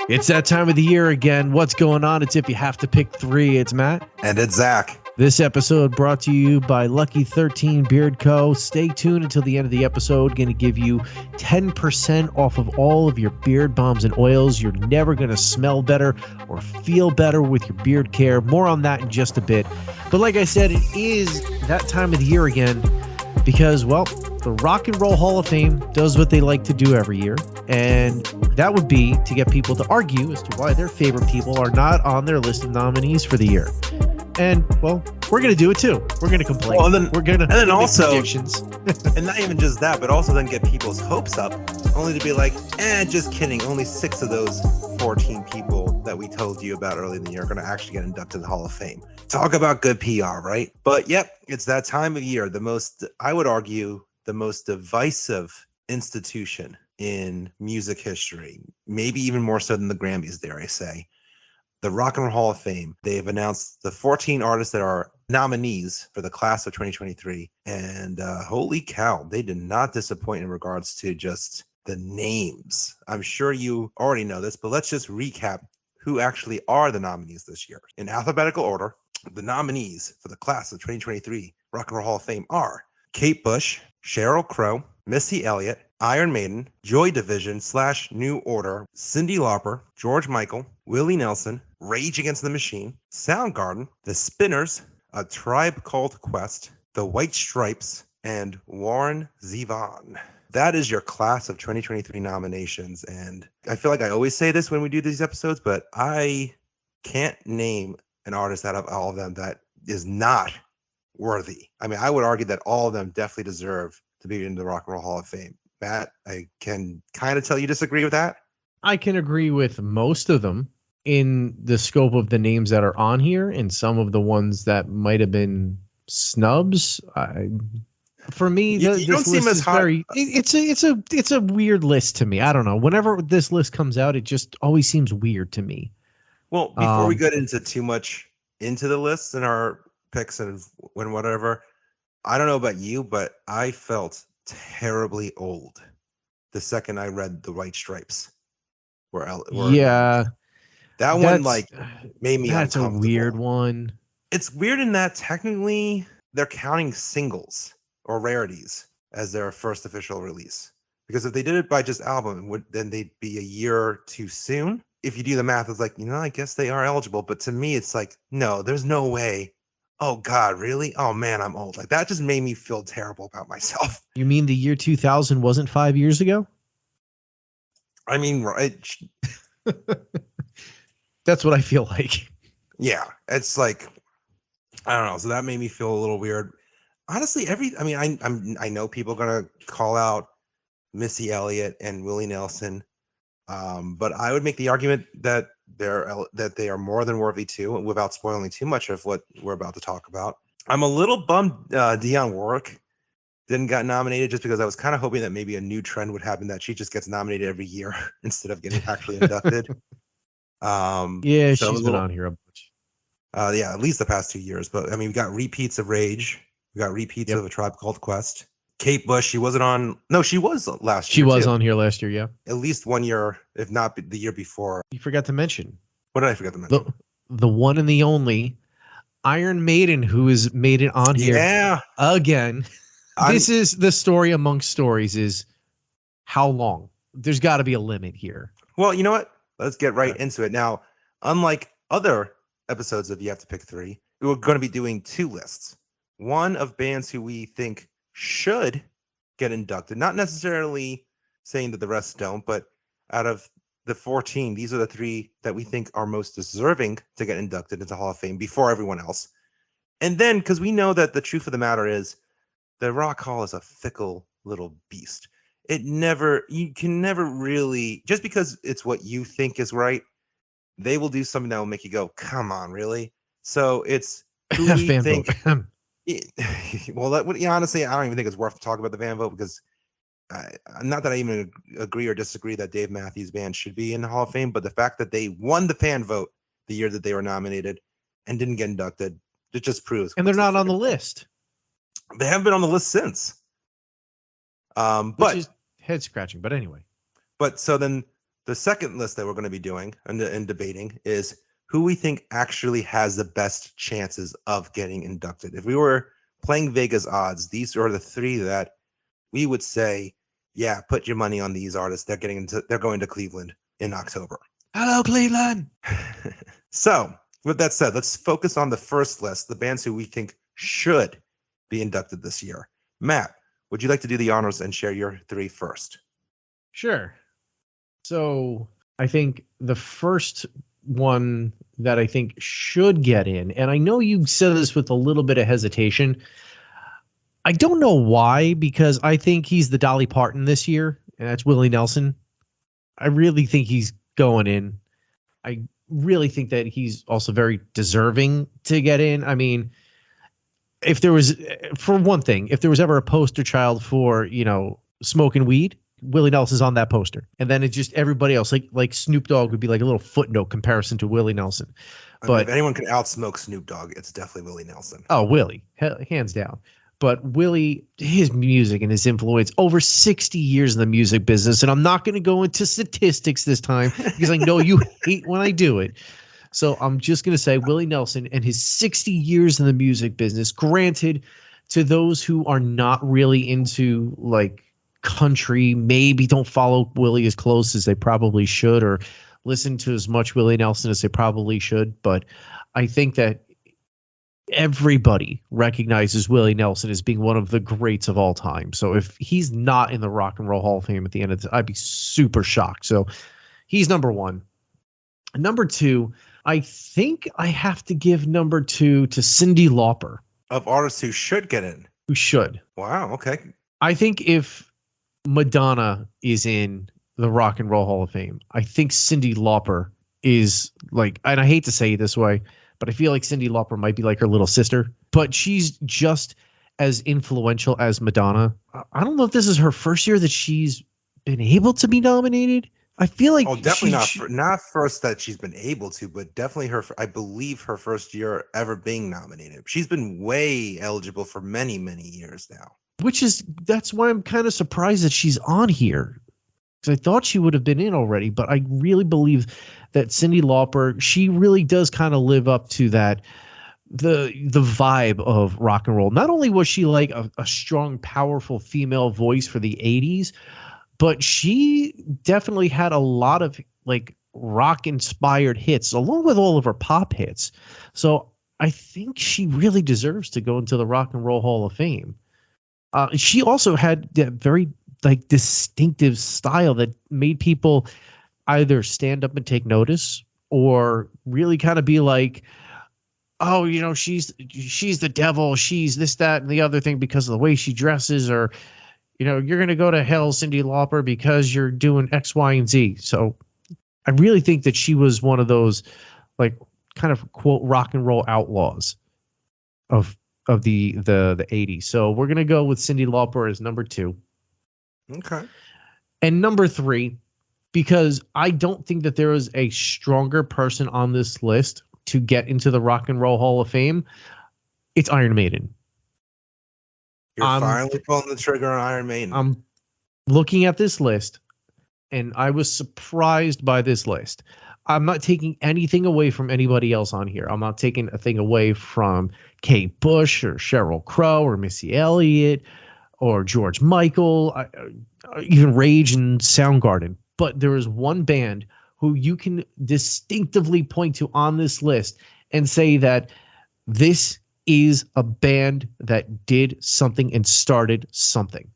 It's that time of the year again. What's going on? It's If You Have to Pick Three. It's Matt. And it's Zach. This episode brought to you by Lucky 13 Beard Co. Stay tuned until the end of the episode. Going to give you 10% off of all of your beard balms and oils. You're never going to smell better or feel better with your beard care. More on that in just a bit. But like I said, it is that time of the year again because, well, the Rock and Roll Hall of Fame does what they like to do every year. And that would be to get people to argue as to why their favorite people are not on their list of nominees for the year. And, well, we're going to do it too. We're going to complain. Well, and then, we're going to make also predictions. And not even just that, but also then get people's hopes up, only to be like, just kidding. Only 6 of those 14 people that we told you about earlier in the year are going to actually get inducted to the Hall of Fame. Talk about good PR, right? But yep, it's that time of year. I would argue, the most divisive institution in music history, maybe even more so than the Grammys, dare I say. The Rock and Roll Hall of Fame. They've announced the 14 artists that are nominees for the class of 2023. And holy cow, they did not disappoint in regards to just the names. I'm sure you already know this, but let's just recap who actually are the nominees this year. In alphabetical order, the nominees for the class of 2023 Rock and Roll Hall of Fame are Kate Bush, Sheryl Crow, Missy Elliott, Iron Maiden, Joy Division / New Order, Cyndi Lauper, George Michael, Willie Nelson, Rage Against the Machine, Soundgarden, The Spinners, A Tribe Called Quest, The White Stripes, and Warren Zevon. That is your class of 2023 nominations. And I feel like I always say this when we do these episodes, but I can't name an artist out of all of them that is not worthy. I mean, I would argue that all of them definitely deserve to be in the Rock and Roll Hall of Fame. Matt, I can kind of tell you disagree with that. I can agree with most of them in the scope of the names that are on here, and some of the ones that might have been snubs. For me, this don't seem list as is hot. it's a weird list to me. I don't know. Whenever this list comes out, it just always seems weird to me. Well, before we get into too much into the lists and our picks and whatever, I don't know about you, but I felt terribly old the second I read The White Stripes. Yeah, that one like made me that's uncomfortable. A weird one. It's weird in that technically they're counting singles or rarities as their first official release. Because if they did it by just album, then they'd be a year too soon. If you do the math, it's like, I guess they are eligible. But to me, it's like, no, there's no way. Oh, God, really? Oh, man, I'm old. Like, that just made me feel terrible about myself. You mean the year 2000 wasn't 5 years ago? I mean, right. That's what I feel like. Yeah, it's like, I don't know. So that made me feel a little weird. Honestly, I know people are going to call out Missy Elliott and Willie Nelson. But I would make the argument that they are more than worthy too, without spoiling too much of what we're about to talk about. I'm a little bummed Dionne Warwick didn't get nominated, just because I was kind of hoping that maybe a new trend would happen, that she just gets nominated every year instead of getting actually inducted. Yeah, she's been on here a bunch. Yeah, at least the past 2 years. But I mean, we got repeats of Rage, we got repeats of A Tribe Called Quest. Kate Bush, she wasn't on. No, she was last year. She was on here last year, yeah. At least 1 year, if not the year before. You forgot to mention. What did I forget to mention? The one and the only Iron Maiden, who has made it on here again. This is the story amongst stories, is how long? There's got to be a limit here. Well, you know what? Let's get right into it. Now, unlike other episodes of You Have to Pick Three, we're going to be doing 2 lists. One of bands who we think should get inducted, not necessarily saying that the rest don't, but out of the 14, these are the 3 that we think are most deserving to get inducted into Hall of Fame before everyone else. And then, because we know that the truth of the matter is, the Rock Hall is a fickle little beast. You can never really, just because it's what you think is right, they will do something that will make you go, come on, really? So it's who we think. Well, honestly, I don't even think it's worth talking about the fan vote, because not that I even agree or disagree that Dave Matthews Band should be in the Hall of Fame, but the fact that they won the fan vote the year that they were nominated and didn't get inducted, it just proves. And they're not on the list. They haven't been on the list since. Which is head scratching, but anyway. But so then The second list that we're going to be doing and debating is who we think actually has the best chances of getting inducted. If we were playing Vegas odds, these are the three that we would say, yeah, put your money on these artists. They're going to Cleveland in October. Hello, Cleveland. So, with that said, let's focus on the first list, the bands who we think should be inducted this year. Matt, would you like to do the honors and share your three first? Sure. So I think the first one that I think should get in, and I know you said this with a little bit of hesitation. I don't know why, because I think he's the Dolly Parton this year, and that's Willie Nelson. I really think he's going in. I really think that he's also very deserving to get in. I mean, if there was, for one thing, if there was ever a poster child for, smoking weed, Willie Nelson's on that poster. And then it's just everybody else, like Snoop Dogg would be like a little footnote comparison to Willie Nelson. But if anyone can outsmoke Snoop Dogg, it's definitely Willie Nelson. Oh, Willie, hands down. But Willie, his music and his influence, over 60 years in the music business. And I'm not going to go into statistics this time because I know you hate when I do it. So I'm just going to say Willie Nelson and his 60 years in the music business. Granted, to those who are not really into like country, maybe don't follow Willie as close as they probably should, or listen to as much Willie Nelson as they probably should. But I think that everybody recognizes Willie Nelson as being one of the greats of all time. So if he's not in the Rock and Roll Hall of Fame at the end of the, I'd be super shocked. So he's number one. Number two, I think I have to give number two to Cyndi Lauper. Of artists who should get in. Who should. Wow, okay. I think if Madonna is in the Rock and Roll Hall of Fame, I think Cyndi Lauper is like, and I hate to say it this way, but I feel like Cyndi Lauper might be like her little sister, but she's just as influential as Madonna. I don't know if this is her first year that she's been able to be nominated. I feel like definitely not first that she's been able to, but definitely I believe her first year ever being nominated. She's been way eligible for many, many years now. That's why I'm kind of surprised that she's on here, because I thought she would have been in already. But I really believe that Cyndi Lauper, she really does kind of live up to that, the vibe of rock and roll. Not only was she like a strong, powerful female voice for the 80s, but she definitely had a lot of like rock inspired hits along with all of her pop hits. So I think she really deserves to go into the Rock and Roll Hall of Fame. She also had that very like distinctive style that made people either stand up and take notice or really kind of be like, oh, she's the devil. She's this, that, and the other thing because of the way she dresses, or, you're going to go to hell, Cyndi Lauper, because you're doing X, Y, and Z. So I really think that she was one of those like kind of quote rock and roll outlaws of the 80s. So we're going to go with Cyndi Lauper as number two. Okay. And number three, because I don't think that there is a stronger person on this list to get into the Rock and Roll Hall of Fame, it's Iron Maiden. You're finally pulling the trigger on Iron Maiden. I'm looking at this list, and I was surprised by this list. I'm not taking anything away from anybody else on here. I'm not taking a thing away from Kate Bush or Sheryl Crow or Missy Elliott or George Michael, even Rage and Soundgarden. But there is one band who you can distinctively point to on this list and say that this is a band that did something and started something.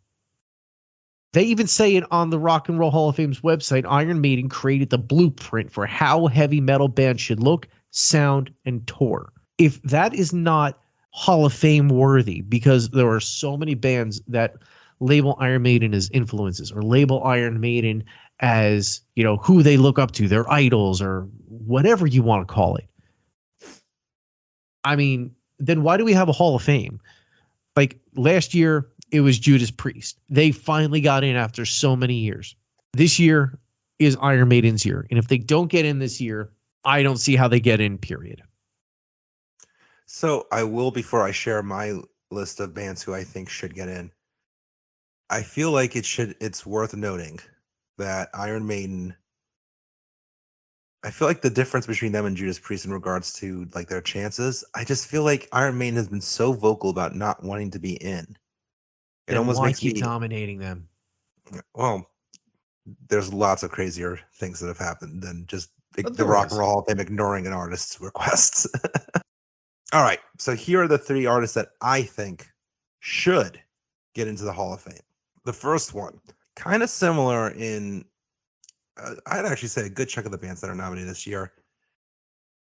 They even say it on the Rock and Roll Hall of Fame's website. Iron Maiden created the blueprint for how heavy metal bands should look, sound, and tour. If that is not Hall of Fame worthy, because there are so many bands that label Iron Maiden as influences or label Iron Maiden as, who they look up to, their idols, or whatever you want to call it. I mean, then why do we have a Hall of Fame? Like last year, it was Judas Priest. They finally got in after so many years. This year is Iron Maiden's year. And if they don't get in this year, I don't see how they get in, period. So I will, before I share my list of bands who I think should get in, I feel like it's worth noting that Iron Maiden I feel like the difference between them and Judas Priest in regards to like their chances, I just feel like Iron Maiden has been so vocal about not wanting to be in. It Then almost why makes keep me, nominating them? well, there's lots of crazier things that have happened than just the There Rock and is. Roll Hall of Fame ignoring an artist's requests. All right, so here are the 3 artists that I think should get into the Hall of Fame. The first one, kind of similar in, I'd actually say a good chunk of the bands that are nominated this year.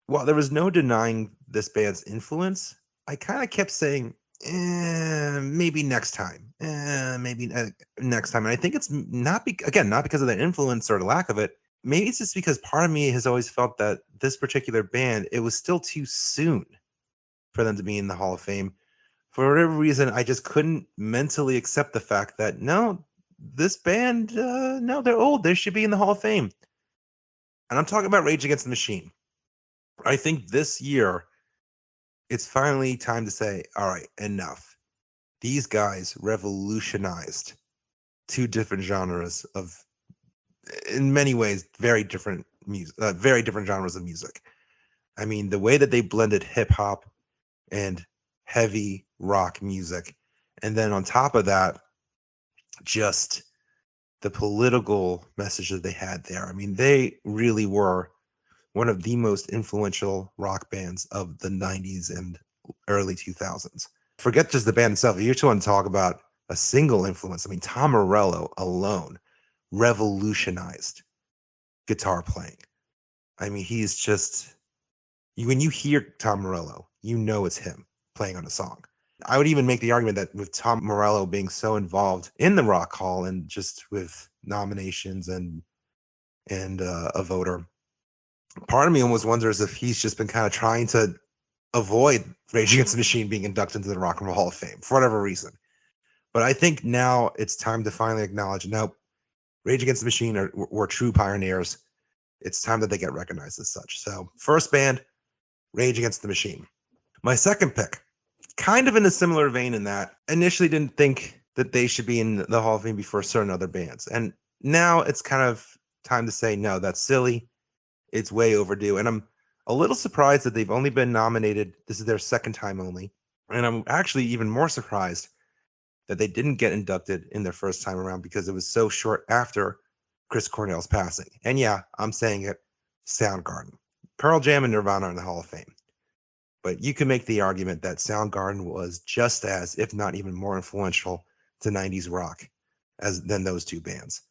While there was no denying this band's influence, I kind of kept saying, maybe next time, maybe next time. And I think it's not because of their influence or the lack of it. Maybe it's just because part of me has always felt that this particular band, it was still too soon for them to be in the Hall of Fame. For whatever reason, I just couldn't mentally accept the fact that no, this band, no, they're old. They should be in the Hall of Fame. And I'm talking about Rage Against the Machine. I think this year, it's finally time to say, all right, enough. These guys revolutionized 2 different genres of, in many ways, very different music, very different genres of music. I mean, the way that they blended hip hop and heavy rock music, and then on top of that, just the political message that they had there. I mean, they really were one of the most influential rock bands of the 90s and early 2000s. Forget just the band itself. If you just want to talk about a single influence, I mean, Tom Morello alone revolutionized guitar playing. I mean, he's just, when you hear Tom Morello, you know it's him playing on a song. I would even make the argument that with Tom Morello being so involved in the Rock Hall and just with nominations and a voter, part of me almost wonders if he's just been kind of trying to avoid Rage Against the Machine being inducted into the Rock and Roll Hall of Fame for whatever reason. But I think now it's time to finally acknowledge, nope, Rage Against the Machine were true pioneers. It's time that they get recognized as such. So first band, Rage Against the Machine. My second pick, kind of in a similar vein in that initially didn't think that they should be in the Hall of Fame before certain other bands. And now it's kind of time to say, no, that's silly. It's way overdue. And I'm a little surprised that they've only been nominated. This is their second time only. And I'm actually even more surprised that they didn't get inducted in their first time around because it was so short after Chris Cornell's passing. And yeah, I'm saying it, Soundgarden. Pearl Jam and Nirvana are in the Hall of Fame. But you can make the argument that Soundgarden was just as, if not even more influential to 90s rock than those 2 bands.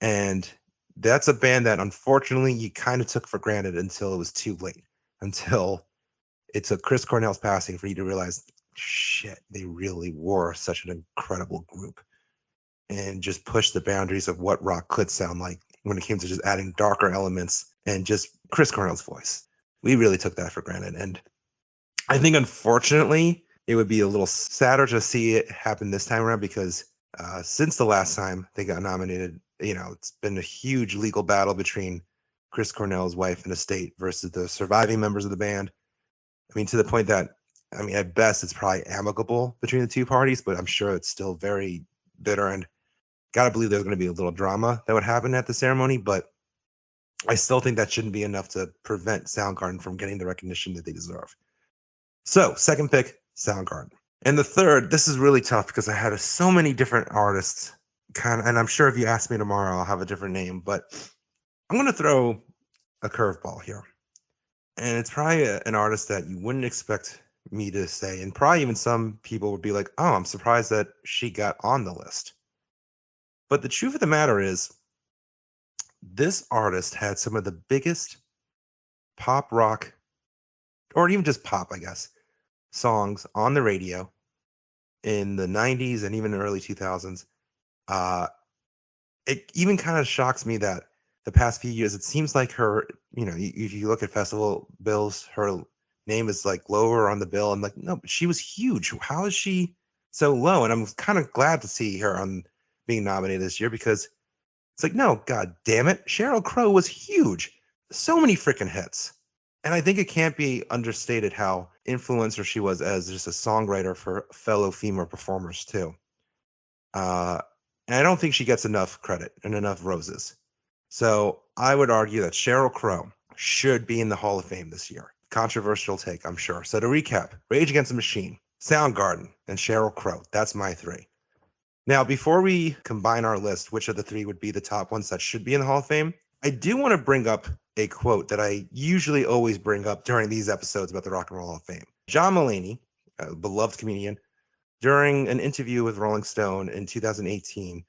And that's a band that unfortunately you kind of took for granted until it was too late, until it took Chris Cornell's passing for you to realize, shit, they really were such an incredible group and just pushed the boundaries of what rock could sound like when it came to just adding darker elements and just Chris Cornell's voice. We really took that for granted. And I think, unfortunately, it would be a little sadder to see it happen this time around because since the last time they got nominated, it's been a huge legal battle between Chris Cornell's wife and estate versus the surviving members of the band. I mean, to the point that, I mean, at best, it's probably amicable between the 2 parties, but I'm sure it's still very bitter. And gotta believe there's going to be a little drama that would happen at the ceremony. But I still think that shouldn't be enough to prevent Soundgarden from getting the recognition that they deserve. So, second pick, Soundgarden. And the third, this is really tough because I had so many different artists, and I'm sure if you ask me tomorrow, I'll have a different name, but I'm going to throw a curveball here. And it's probably an artist that you wouldn't expect me to say, and probably even some people would be like, oh, I'm surprised that she got on the list. But the truth of the matter is, this artist had some of the biggest pop rock, or even just pop, I guess, songs on the radio in the 90s and even the early 2000s. It even kind of shocks me that the past few years, it seems like her, if you look at festival bills, her name is like lower on the bill. I'm like, no, but she was huge. How is she so low? And I'm kind of glad to see her on being nominated this year because it's like, no, God damn it. Sheryl Crow was huge. So many freaking hits. And I think it can't be understated how influential she was as just a songwriter for fellow female performers too. And I don't think she gets enough credit and enough roses. So I would argue that Sheryl Crow should be in the Hall of Fame this year. Controversial take, I'm sure. So to recap, Rage Against the Machine, Soundgarden, and Sheryl Crow. That's my three. Now, before we combine our list, which of the three would be the top ones that should be in the Hall of Fame, I do want to bring up a quote that I usually always bring up during these episodes about the Rock and Roll Hall of Fame. John Mulaney, a beloved comedian, during an interview with Rolling Stone in 2018,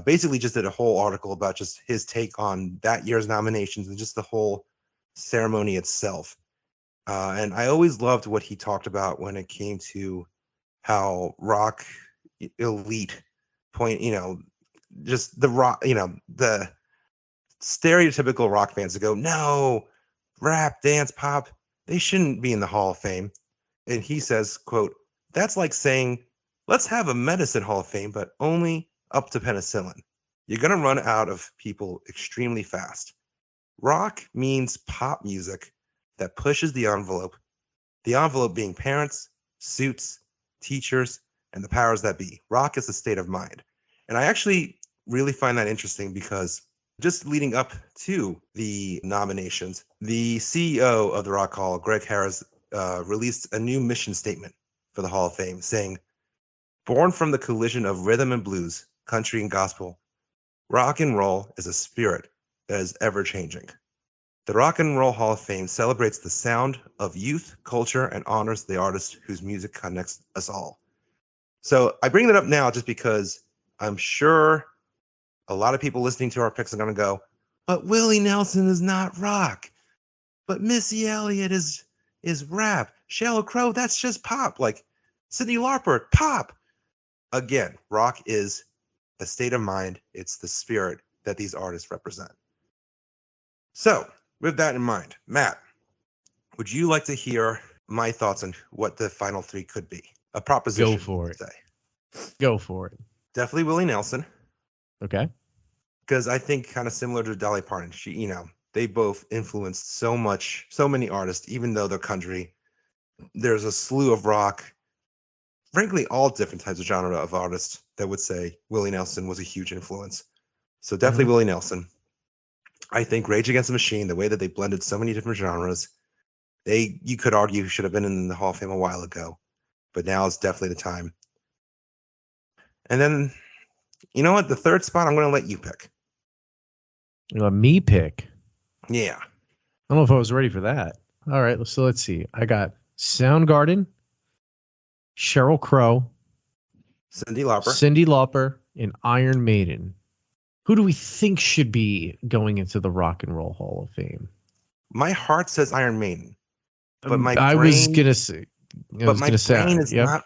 basically just did a whole article about just his take on that year's nominations and just the whole ceremony itself. And I always loved what he talked about when it came to how rock elite just the rock, the stereotypical rock fans that go, no, rap, dance, pop, they shouldn't be in the Hall of Fame. And he says, quote, that's like saying, let's have a medicine Hall of Fame, but only up to penicillin. You're going to run out of people extremely fast. Rock means pop music that pushes the envelope being parents, suits, teachers, and the powers that be. Rock is a state of mind. And I actually really find that interesting because just leading up to the nominations, the CEO of the Rock Hall, Greg Harris, released a new mission statement for the Hall of Fame saying, born from the collision of rhythm and blues, country and gospel, rock and roll is a spirit that is ever changing. The Rock and Roll Hall of Fame celebrates the sound of youth, culture, and honors the artists whose music connects us all. So I bring that up now just because I'm sure a lot of people listening to our picks are going to go, but Willie Nelson is not rock. But Missy Elliott is rap. Sheryl Crow, that's just pop. Like Cyndi Lauper, pop. Again, rock is a state of mind. It's the spirit that these artists represent. So with that in mind, Matt, would you like to hear my thoughts on what the final three could be? A proposition. Go for it. Go for it. Definitely Willie Nelson. Okay. Because I think kind of similar to Dolly Parton, they both influenced so many artists, even though they're country. There's a slew of rock, frankly, all different types of genre of artists that would say Willie Nelson was a huge influence. So definitely Willie Nelson. I think Rage Against the Machine, the way that they blended so many different genres, you could argue should have been in the Hall of Fame a while ago, but now is definitely the time. And then, you know what? The third spot, I'm going to let you pick. You let me pick? Yeah. I don't know if I was ready for that. All right, so let's see. I got Soundgarden, Sheryl Crow, Cyndi Lauper, and Iron Maiden. Who do we think should be going into the Rock and Roll Hall of Fame? My heart says Iron Maiden, but my I brain, was gonna say, is not.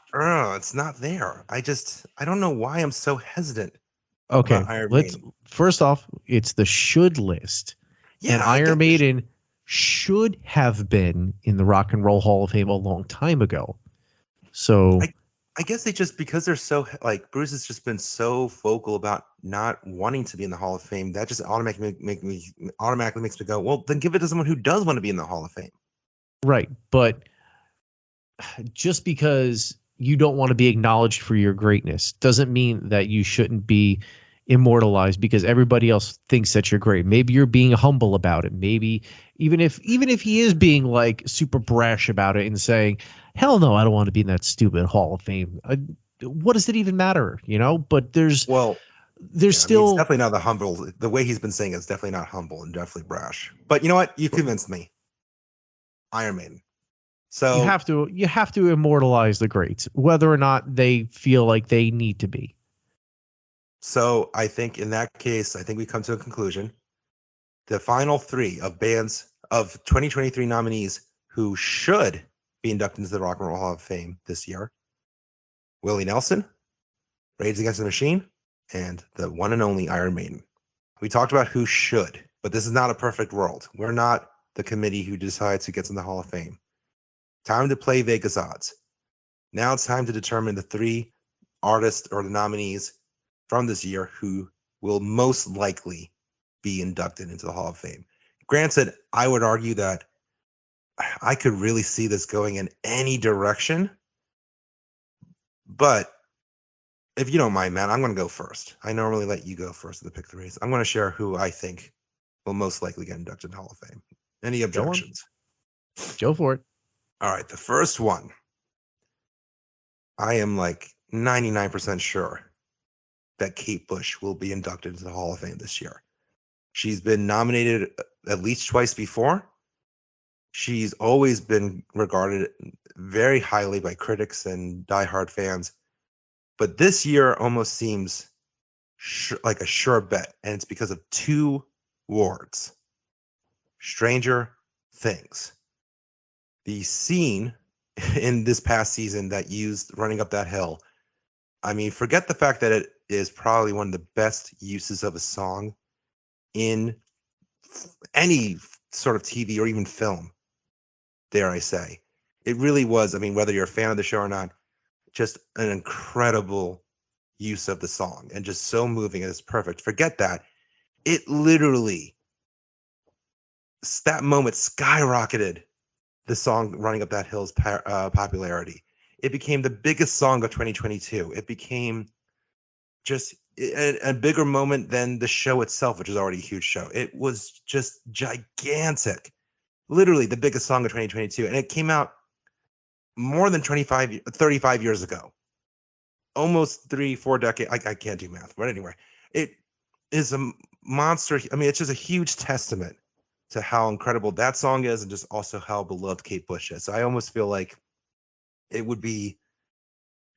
It's not there. I don't know why I'm so hesitant. Okay, about Iron Maiden. First off, it's the should list, and Iron Maiden should have been in the Rock and Roll Hall of Fame a long time ago. So I guess they just, because they're so, like, Bruce has just been so vocal about not wanting to be in the Hall of Fame, that just automatically makes me go, well, then give it to someone who does want to be in the Hall of Fame. Right, but just because you don't want to be acknowledged for your greatness doesn't mean that you shouldn't be immortalized because everybody else thinks that you're great. Maybe you're being humble about it. Maybe even if he is being like super brash about it and saying, hell no, I don't want to be in that stupid Hall of Fame. What does it even matter? But there's still, it's definitely not the humble. The way he's been saying it's definitely not humble and definitely brash. But you know what? You convinced me. Iron Maiden. So you have to immortalize the greats, whether or not they feel like they need to be. So I think in that case, I think we come to a conclusion. The final three of bands of 2023 nominees who should be inducted into the Rock and Roll Hall of Fame this year: Willie Nelson, Rage Against the Machine, and the one and only Iron Maiden. We talked about who should, but this is not a perfect world. We're not the committee who decides who gets in the Hall of Fame. Time to play Vegas odds. Now it's time to determine the three artists or the nominees from this year who will most likely be inducted into the Hall of Fame. Granted, I would argue that I could really see this going in any direction, but if you don't mind, Matt, I'm going to go first. I normally let you go first to the pick threes. I'm going to share who I think will most likely get inducted in the Hall of Fame. Any objections? Go for it. All right, the first one. I am like 99% sure that Kate Bush will be inducted into the Hall of Fame this year. She's been nominated at least twice before. She's always been regarded very highly by critics and diehard fans. But this year almost seems like a sure bet. And it's because of two awards. Stranger Things. The scene in this past season that used Running Up That Hill. I mean, forget the fact that it is probably one of the best uses of a song in any sort of TV or even film, dare I say. It really was, I mean, whether you're a fan of the show or not, just an incredible use of the song and just so moving and it's perfect. Forget that. It literally, that moment skyrocketed the song Running Up That Hill's popularity. It became the biggest song of 2022. It became just a bigger moment than the show itself, which is already a huge show. It was just gigantic. Literally the biggest song of 2022. And it came out more than 35 years ago. Almost 3-4 decades. I can't do math, but anyway, it is a monster. I mean, it's just a huge testament to how incredible that song is and just also how beloved Kate Bush is. So I almost feel like it would be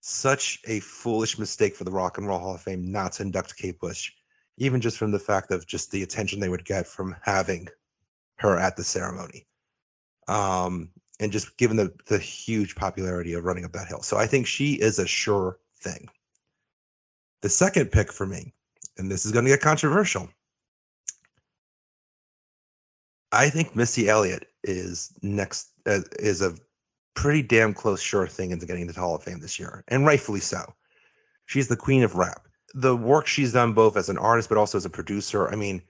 such a foolish mistake for the Rock and Roll Hall of Fame not to induct Kate Bush, even just from the fact of just the attention they would get from having her at the ceremony. And just given the huge popularity of Running Up That Hill. So I think she is a sure thing. The second pick for me, and this is going to get controversial, I think Missy Elliott is next, is a pretty damn close sure thing into getting into the Hall of Fame this year, and rightfully so. She's the queen of rap. The work she's done both as an artist but also as a producer, I mean,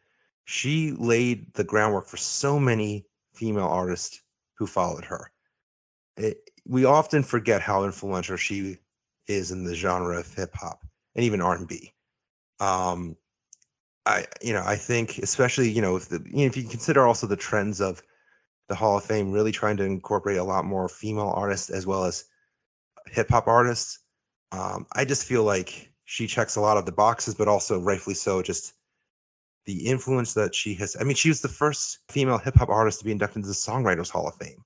she laid the groundwork for so many female artists who followed her. We often forget how influential she is in the genre of hip hop and even R&B. I think especially, if you consider also the trends of the Hall of Fame really trying to incorporate a lot more female artists as well as hip hop artists. I just feel like she checks a lot of the boxes, but also rightfully so, just the influence that she has. I mean, she was the first female hip hop artist to be inducted into the Songwriters Hall of Fame.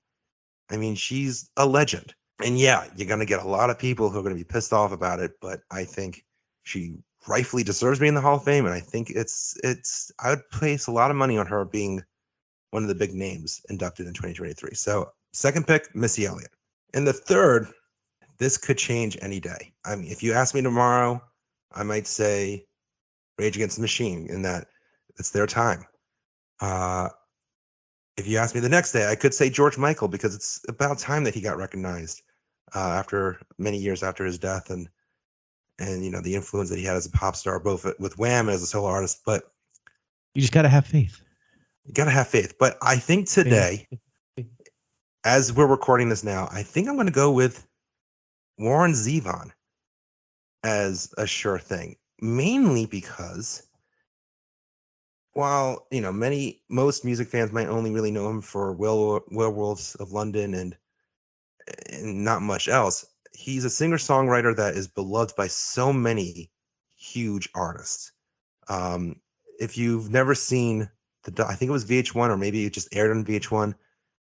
I mean, she's a legend. And yeah, you're going to get a lot of people who are going to be pissed off about it, but I think she rightfully deserves being in the Hall of Fame. And I think I would place a lot of money on her being one of the big names inducted in 2023. So second pick, Missy Elliott. And the third, this could change any day. I mean, if you ask me tomorrow, I might say Rage Against the Machine in that it's their time. If you ask me the next day, I could say George Michael because it's about time that he got recognized after many years after his death and the influence that he had as a pop star, both with Wham and as a solo artist. But you just got to have faith. You got to have faith. But I think today, as we're recording this now, I think I'm going to go with Warren Zevon as a sure thing, mainly because while, most music fans might only really know him for Werewolves of London and not much else, he's a singer-songwriter that is beloved by so many huge artists. If you've never seen I think it was VH1 or maybe it just aired on VH1,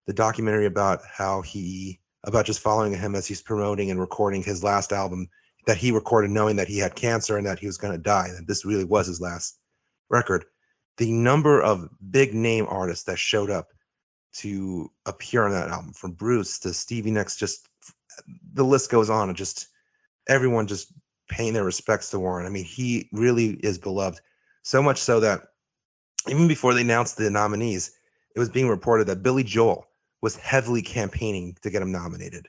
the documentary about about just following him as he's promoting and recording his last album that he recorded knowing that he had cancer and that he was going to die, that this really was his last record. The number of big name artists that showed up to appear on that album, from Bruce to Stevie Nicks, just the list goes on, and just everyone just paying their respects to Warren. I mean, he really is beloved, so much so that even before they announced the nominees, it was being reported that Billy Joel was heavily campaigning to get him nominated.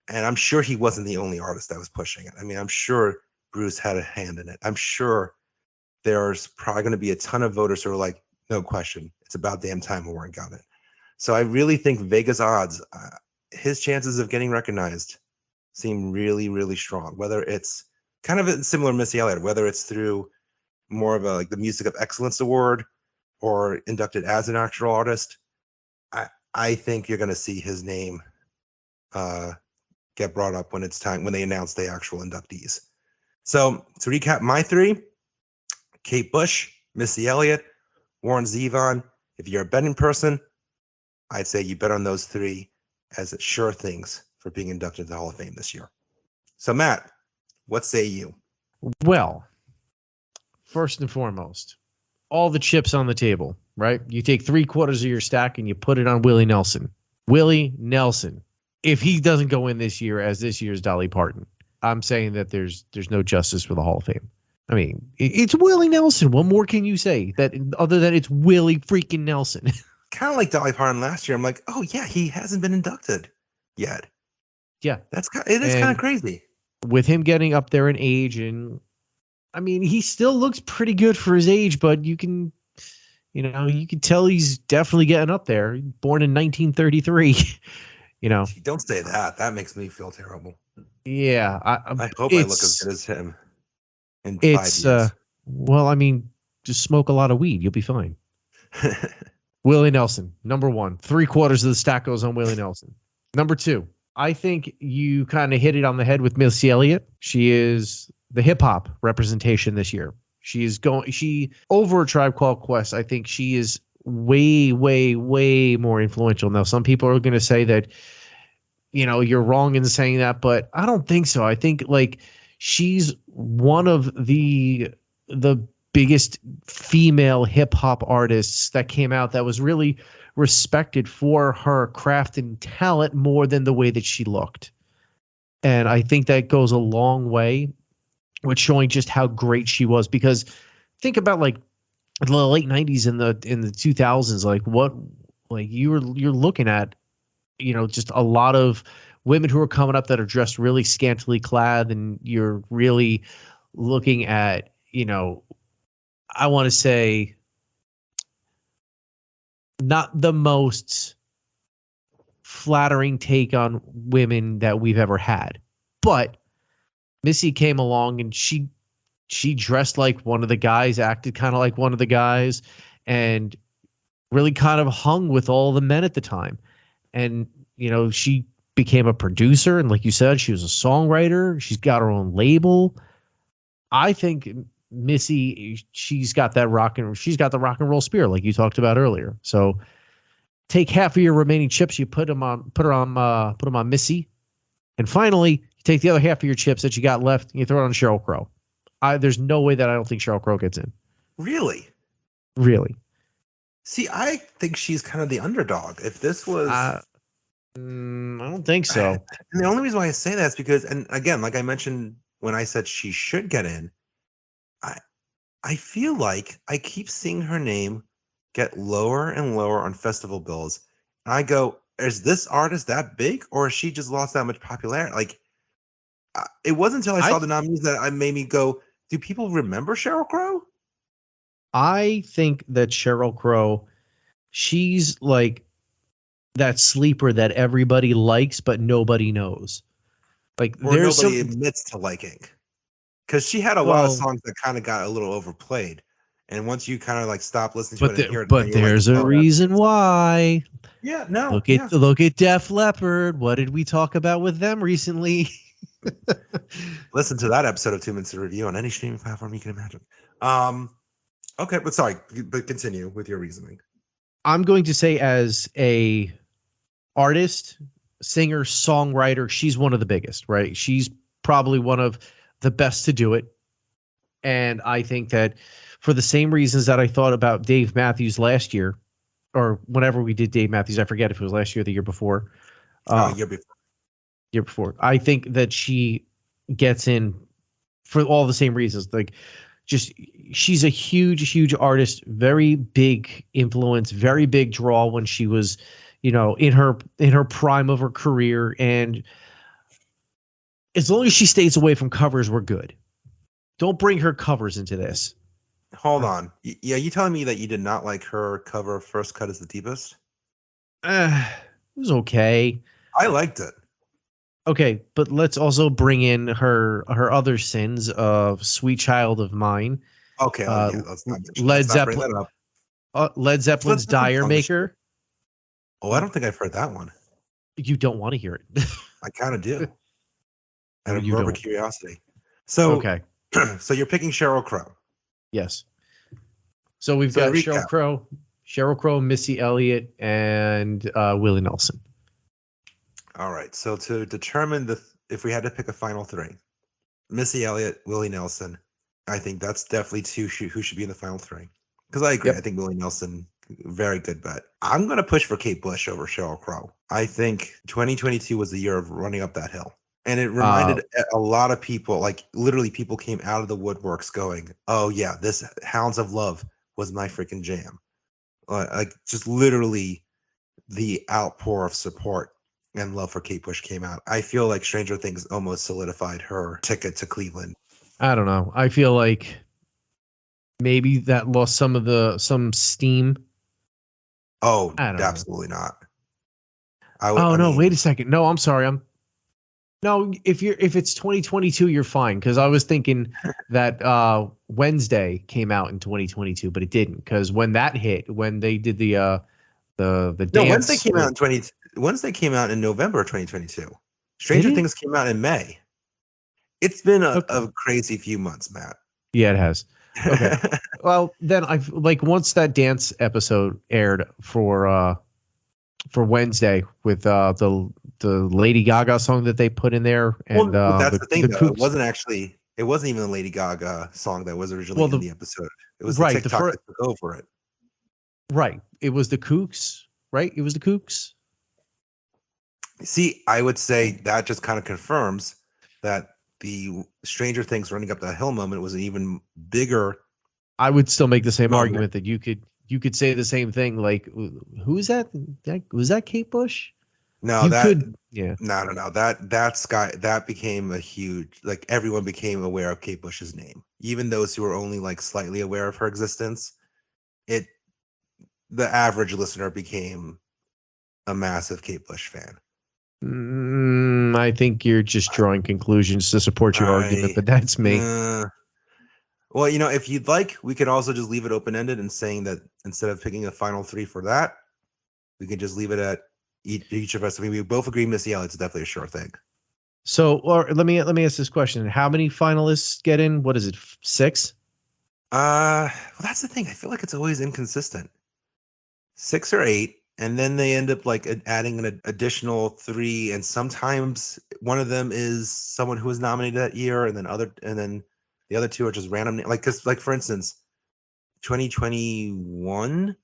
And I'm sure he wasn't the only artist that was pushing it. I mean, I'm sure Bruce had a hand in it. I'm sure there's probably going to be a ton of voters who are like, no question, it's about damn time Warren got it. So I really think Vegas odds, his chances of getting recognized seem really, really strong, whether it's kind of similar to Missy Elliott, whether it's through more of the Music of Excellence Award or inducted as an actual artist. I think you're going to see his name get brought up when it's time, when they announce the actual inductees. So to recap my three: Kate Bush, Missy Elliott, Warren Zevon. If you're a betting person, I'd say you bet on those three as sure things for being inducted to the Hall of Fame this year. So Matt, what say you? Well, first and foremost, all the chips on the table, right? You take 3/4 of your stack and you put it on Willie Nelson. Willie Nelson. If he doesn't go in this year as this year's Dolly Parton, I'm saying that there's no justice for the Hall of Fame. I mean, it's Willie Nelson. What more can you say that other than it's Willie freaking Nelson? Kind of like Dolly Parton last year. I'm like, oh yeah, he hasn't been inducted yet. Yeah, it is kind of crazy. With him getting up there in age, and I mean, he still looks pretty good for his age, but you can tell he's definitely getting up there. Born in 1933. Don't say that. That makes me feel terrible. Yeah, I hope I look as good as him in 5 years. Well, I mean, just smoke a lot of weed. You'll be fine. Willie Nelson, number one. 3/4 of the stack goes on Willie Nelson. Number two, I think you kind of hit it on the head with Missy Elliott. She is the hip hop representation this year. She over Tribe Called Quest. I think she is way, way, way more influential. Now, some people are going to say that, you're wrong in saying that, but I don't think so. I think like she's one of the biggest female hip hop artists that came out that was really respected for her craft and talent more than the way that she looked. And I think that goes a long way with showing just how great she was, because think about like the late 90s and in the 2000s, you're looking at, just a lot of women who are coming up that are dressed really scantily clad, and you're really looking at, I want to say not the most flattering take on women that we've ever had. But Missy came along and she dressed like one of the guys, acted kind of like one of the guys, and really kind of hung with all the men at the time. And, she became a producer. And like you said, she was a songwriter. She's got her own label. I think Missy, she's got the rock and roll spirit like you talked about earlier. So take half of your remaining chips, you put them on Missy, and finally you take the other half of your chips that you got left and you throw it on Sheryl Crow. There's no way that I don't think Sheryl Crow gets in. Really? See, I think she's kind of the underdog. If this was, I don't think so. And the only reason why I say that is because, and again, like I mentioned when I said she should get in, I feel like I keep seeing her name get lower and lower on festival bills. And I go, is this artist that big, or has she just lost that much popularity? Like, it wasn't until I saw the nominees that I made me go, do people remember Sheryl Crow? I think that Sheryl Crow, she's like that sleeper that everybody likes, but nobody knows. Like, or nobody admits to liking. Because she had a lot of songs that kind of got a little overplayed. And once you kind of like stop listening to it and hear it, but there's a reason why. Yeah, no. Look at Def Leppard. What did we talk about with them recently? Listen to that episode of 2 Minutes to Review on any streaming platform you can imagine. Okay, but continue with your reasoning. I'm going to say, as a artist, singer, songwriter, she's one of the biggest, right? She's probably one of the best to do it. And I think that for the same reasons that I thought about Dave Matthews last year, or whenever we did Dave Matthews, I forget if it was last year or the year before. Year before. I think that she gets in for all the same reasons. Like, just, she's a huge, huge artist, very big influence, very big draw when she was, in her prime of her career. And as long as she stays away from covers, we're good. Don't bring her covers into this. Hold on. Yeah, you telling me that you did not like her cover of First Cut is the Deepest? It was okay. I liked it. Okay, but let's also bring in her other sins of Sweet Child of Mine. Okay, let's not Led Zeppelin's Dire Maker. Oh, I don't think I've heard that one. You don't want to hear it. I kind of do. I Out mean, of you morbid don't. curiosity. So, Okay. so you're picking Sheryl Crow. Yes. So we've So got to Sheryl Crow, Missy Elliott, and Willie Nelson. All right. So to determine if we had to pick a final three, Missy Elliott, Willie Nelson, I think that's definitely two who should be in the final three. Because I agree. Yep. I think Willie Nelson, very good bet. I'm going to push for Kate Bush over Sheryl Crow. I think 2022 was the year of running up that hill. And it reminded a lot of people, like literally people came out of the woodworks going, oh yeah, this Hounds of Love was my freaking jam. Like just literally the outpour of support and love for Kate Bush came out. I feel like Stranger Things almost solidified her ticket to Cleveland. I don't know. I feel like maybe that lost some steam. Oh, I don't know. absolutely not. Wait a second. No, I'm sorry. No, if it's 2022, you're fine. Because I was thinking that Wednesday came out in 2022, but it didn't. Because when that hit, when they did the dance. No, Wednesday came out in November of 2022. Stranger Things came out in May. It's been a crazy few months, Matt. Yeah, it has. Okay. Well, then I've once that dance episode aired for Wednesday with the Lady Gaga song that they put in there, and that's the thing. Though. It wasn't even the Lady Gaga song that was originally in the episode. It was the TikTok that took over it. Right. It was the Kooks. Right. It was the Kooks. See, I would say that just kind of confirms that the Stranger Things running up that hill moment was an even bigger. I would still make the same argument that you could say the same thing. Like, who's that? Was that Kate Bush? No, No. That became a huge, like everyone became aware of Kate Bush's name. Even those who were only like slightly aware of her existence. The average listener became a massive Kate Bush fan. I think you're just drawing conclusions to support your argument, but that's me. Well, if you'd like, we could also just leave it open-ended and saying that instead of picking a final three for that, we can just leave it at each of us. I mean, we both agree Missy Elliott's definitely a sure thing. So, or let me ask this question: how many finalists get in? What is it? 6? Well, that's the thing. I feel like it's always inconsistent. 6 or 8. And then they end up like adding an additional 3, and sometimes one of them is someone who was nominated that year, and then the other 2 are just random. Because for instance, 2021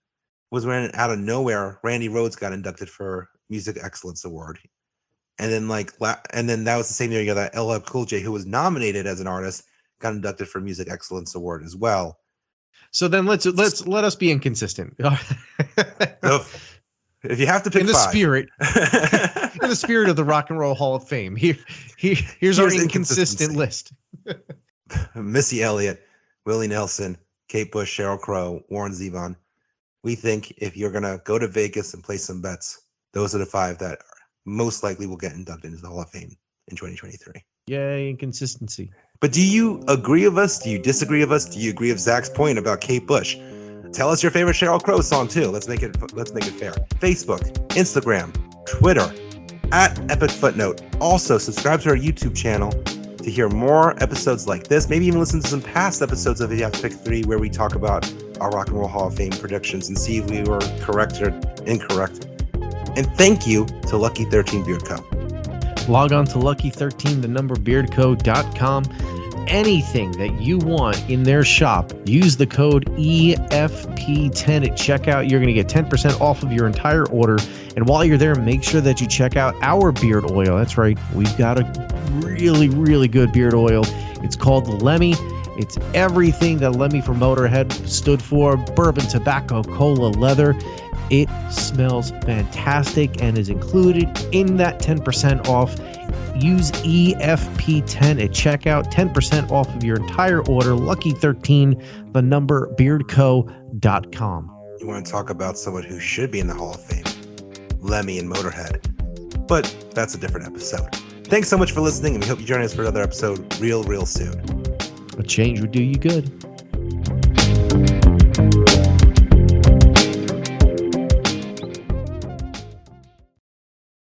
was when out of nowhere Randy Rhoads got inducted for Music Excellence Award, and then that was the same year you got that LL Cool J, who was nominated as an artist, got inducted for Music Excellence Award as well. So then let us be inconsistent. So, if you have to pick in the 5. spirit of the Rock and Roll Hall of Fame, here's our inconsistent list. Missy Elliott, Willie Nelson, Kate Bush, Sheryl Crow, Warren Zevon. We think if you're gonna go to Vegas and place some bets, those are the 5 that most likely will get inducted into the Hall of Fame in 2023. Yay, inconsistency. But do you agree with us? Do you disagree with us? Do you agree with Zach's point about Kate Bush? Tell us your favorite Sheryl Crow song too. Let's make it fair. Facebook, Instagram, Twitter, at Epic Footnote. Also, subscribe to our YouTube channel to hear more episodes like this. Maybe even listen to some past episodes of If You Have to Pick 3 where we talk about our Rock and Roll Hall of Fame predictions and see if we were correct or incorrect. And thank you to Lucky 13 Beard Co. Log on to lucky13beardco.com. Anything that you want in their shop, use the code EFP10 at checkout. You're going to get 10% off of your entire order. And while you're there, make sure that you check out our beard oil. That's right. We've got a really, really good beard oil. It's called the Lemmy. It's everything that Lemmy from Motorhead stood for: bourbon, tobacco, cola, leather. It smells fantastic and is included in that 10% off. Use EFP10 at checkout, 10% off of your entire order. Lucky13, the number, beardco.com. You want to talk about someone who should be in the Hall of Fame? Lemmy and Motorhead. But that's a different episode. Thanks so much for listening, and we hope you join us for another episode real soon. A change would do you good.